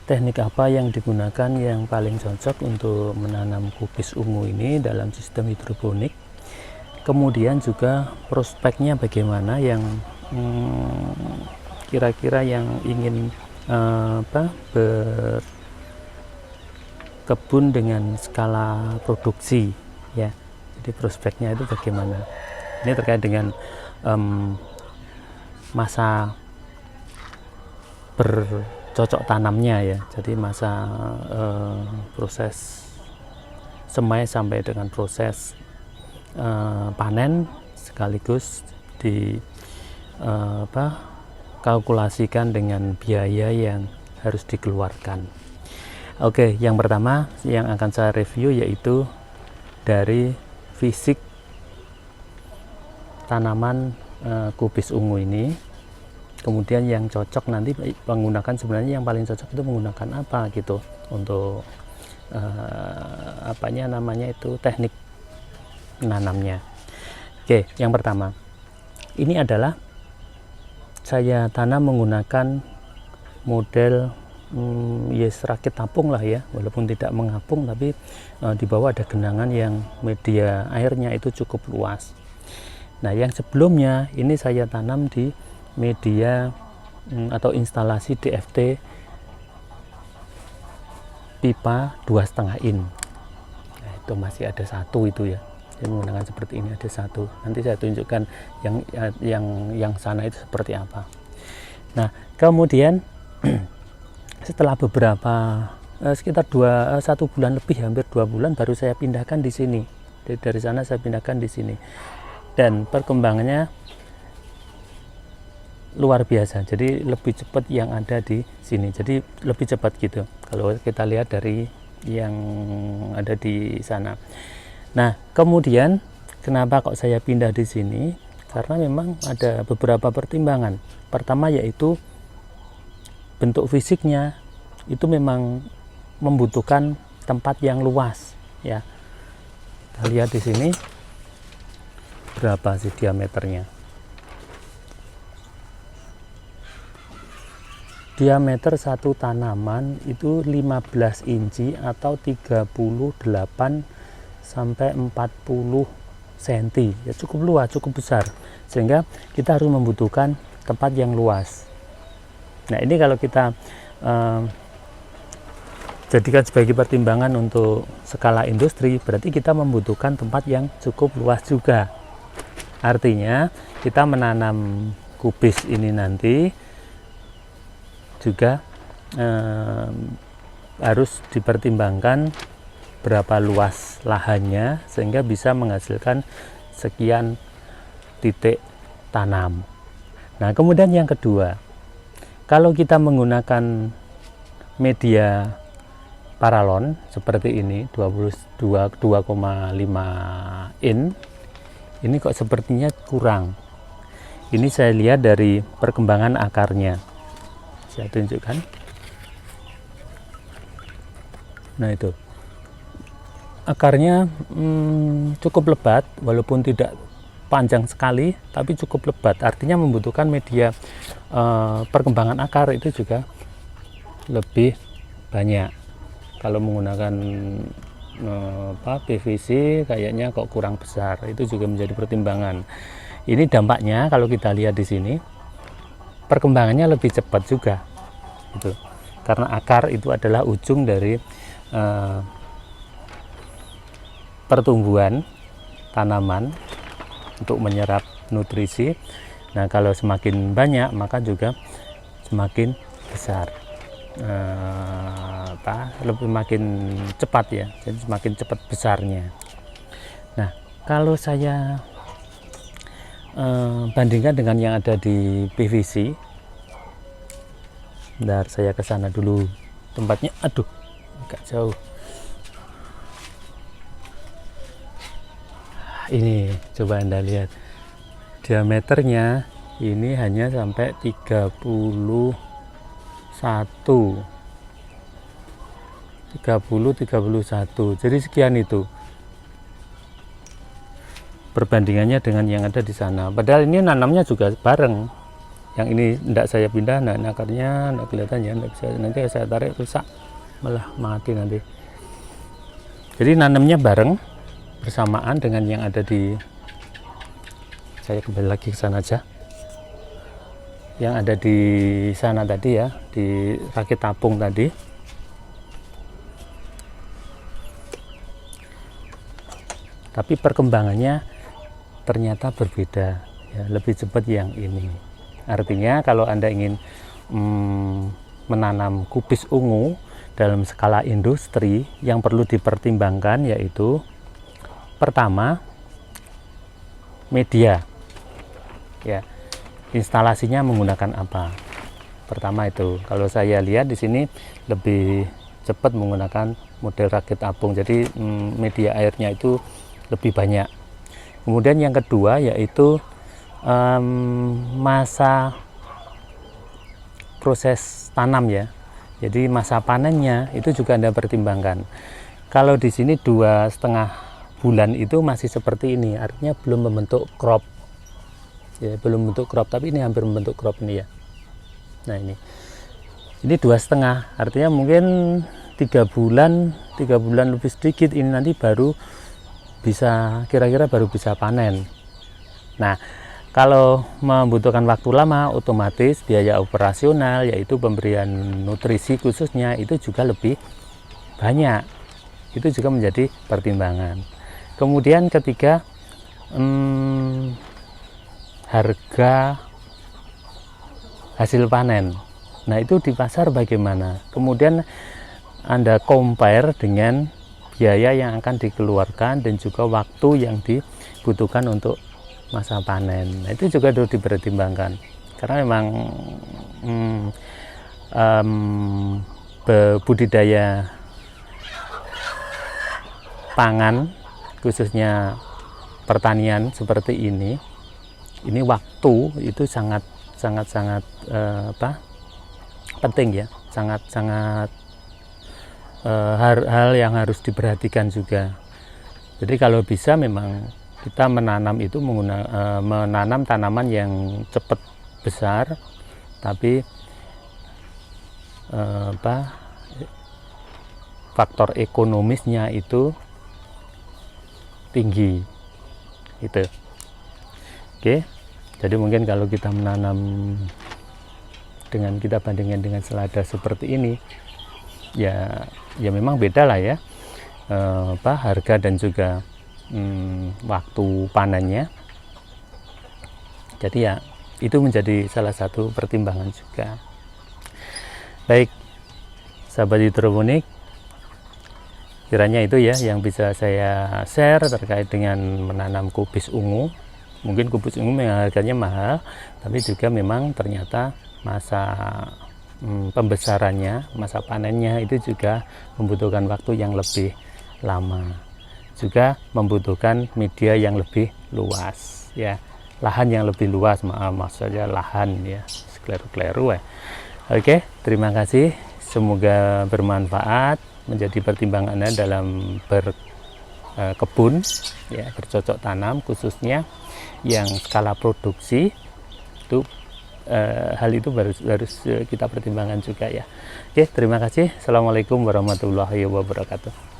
teknik apa yang digunakan yang paling cocok untuk menanam kubis ungu ini dalam sistem hidroponik. Kemudian juga prospeknya bagaimana yang kira-kira yang ingin berkebun dengan skala produksi ya. Jadi prospeknya itu bagaimana. Ini terkait dengan masa bercocok tanamnya ya. Jadi masa proses semai sampai dengan proses panen sekaligus di kalkulasikan dengan biaya yang harus dikeluarkan. Oke, yang pertama yang akan saya review yaitu dari fisik tanaman kubis ungu ini. Kemudian yang cocok nanti menggunakan, sebenarnya yang paling cocok itu menggunakan apa gitu untuk teknik menanamnya. Oke, yang pertama ini adalah saya tanam menggunakan model rakit apung lah ya, walaupun tidak mengapung, tapi di bawah ada genangan yang media airnya itu cukup luas. Nah, yang sebelumnya ini saya tanam di media atau instalasi DFT pipa 2,5 in. Nah, itu masih ada satu itu ya. Saya menggunakan seperti ini, ada satu. Nanti saya tunjukkan yang sana itu seperti apa. Nah, kemudian setelah beberapa sekitar 1 bulan lebih, hampir 2 bulan, baru saya pindahkan di sini. Dari sana saya pindahkan di sini. Dan perkembangannya luar biasa, jadi lebih cepat yang ada di sini, jadi lebih cepat gitu kalau kita lihat dari yang ada di sana. Nah, kemudian kenapa kok saya pindah di sini? Karena memang ada beberapa pertimbangan. Pertama yaitu bentuk fisiknya itu memang membutuhkan tempat yang luas ya. Kita lihat di sini berapa sih diameternya. Diameter satu tanaman itu 15 inci atau 38 sampai 40 cm ya, cukup luas, cukup besar, sehingga kita harus membutuhkan tempat yang luas. Nah, ini kalau kita jadikan sebagai pertimbangan untuk skala industri, berarti kita membutuhkan tempat yang cukup luas juga. Artinya kita menanam kubis ini nanti juga harus dipertimbangkan berapa luas lahannya sehingga bisa menghasilkan sekian titik tanam. Nah, kemudian yang kedua, kalau kita menggunakan media paralon seperti ini 2,5 in, ini kok sepertinya kurang. Ini saya lihat dari perkembangan akarnya. Saya tunjukkan. Nah, itu akarnya cukup lebat, walaupun tidak panjang sekali, tapi cukup lebat. Artinya membutuhkan media perkembangan akar itu juga lebih banyak. Kalau menggunakan PVC kayaknya kok kurang besar. Itu juga menjadi pertimbangan. Ini dampaknya kalau kita lihat di sini, perkembangannya lebih cepat juga gitu. Karena akar itu adalah ujung dari pertumbuhan tanaman untuk menyerap nutrisi. Nah, kalau semakin banyak maka juga semakin besar, lebih makin cepat ya, jadi semakin cepat besarnya. Nah, kalau saya bandingkan dengan yang ada di PVC, bentar saya ke sana dulu tempatnya, aduh agak jauh. Ini coba Anda lihat diameternya, ini hanya sampai 31 jadi sekian itu perbandingannya dengan yang ada di sana. Padahal ini nanamnya juga bareng Yang ini tidak saya pindah, nah akarnya tidak kelihatan ya, tidak bisa, nanti saya tarik rusak, malah mati nanti. Jadi nanamnya bareng bersamaan dengan yang ada di, saya kembali lagi ke sana aja, yang ada di sana tadi ya, di rakit apung tadi. Tapi perkembangannya ternyata berbeda ya, lebih cepat yang ini. Artinya kalau Anda ingin menanam kubis ungu dalam skala industri, yang perlu dipertimbangkan yaitu pertama media ya, instalasinya menggunakan apa. Pertama itu, kalau saya lihat di sini lebih cepat menggunakan model rakit apung, jadi media airnya itu lebih banyak. Kemudian yang kedua yaitu masa proses tanam ya, jadi masa panennya itu juga Anda pertimbangkan. Kalau di sini 2,5 bulan itu masih seperti ini, artinya belum membentuk crop ya, belum membentuk crop, tapi ini hampir membentuk crop ini ya. Nah ini 2,5, artinya mungkin 3 bulan lebih sedikit ini nanti baru bisa, kira-kira baru bisa panen. Nah kalau membutuhkan waktu lama, otomatis biaya operasional yaitu pemberian nutrisi khususnya itu juga lebih banyak, itu juga menjadi pertimbangan. Kemudian ketiga, harga hasil panen. Nah itu di pasar bagaimana? Kemudian Anda compare dengan biaya yang akan dikeluarkan dan juga waktu yang dibutuhkan untuk masa panen. Nah itu juga harus dipertimbangkan, karena memang budidaya pangan khususnya pertanian seperti ini waktu itu sangat penting ya, sangat hal yang harus diperhatikan juga. Jadi kalau bisa memang kita menanam itu menanam tanaman yang cepat besar, tapi faktor ekonomisnya itu tinggi gitu. Oke, jadi mungkin kalau kita menanam dengan, kita bandingkan dengan selada seperti ini ya memang beda lah ya, harga dan juga waktu panennya. Jadi ya itu menjadi salah satu pertimbangan juga. Baik sahabat hidroponik, kiranya itu ya yang bisa saya share terkait dengan menanam kubis ungu. Mungkin kubis ungu memang harganya mahal, tapi juga memang ternyata masa pembesarannya, masa panennya itu juga membutuhkan waktu yang lebih lama, juga membutuhkan media yang lebih luas ya, lahan yang lebih luas, maksudnya lahan ya, keliru ya. Oke, terima kasih, semoga bermanfaat, menjadi pertimbangan Anda dalam berkebun ya, bercocok tanam khususnya yang skala produksi itu. Hal itu harus kita pertimbangkan juga ya. Oke, terima kasih. Assalamualaikum warahmatullahi wabarakatuh.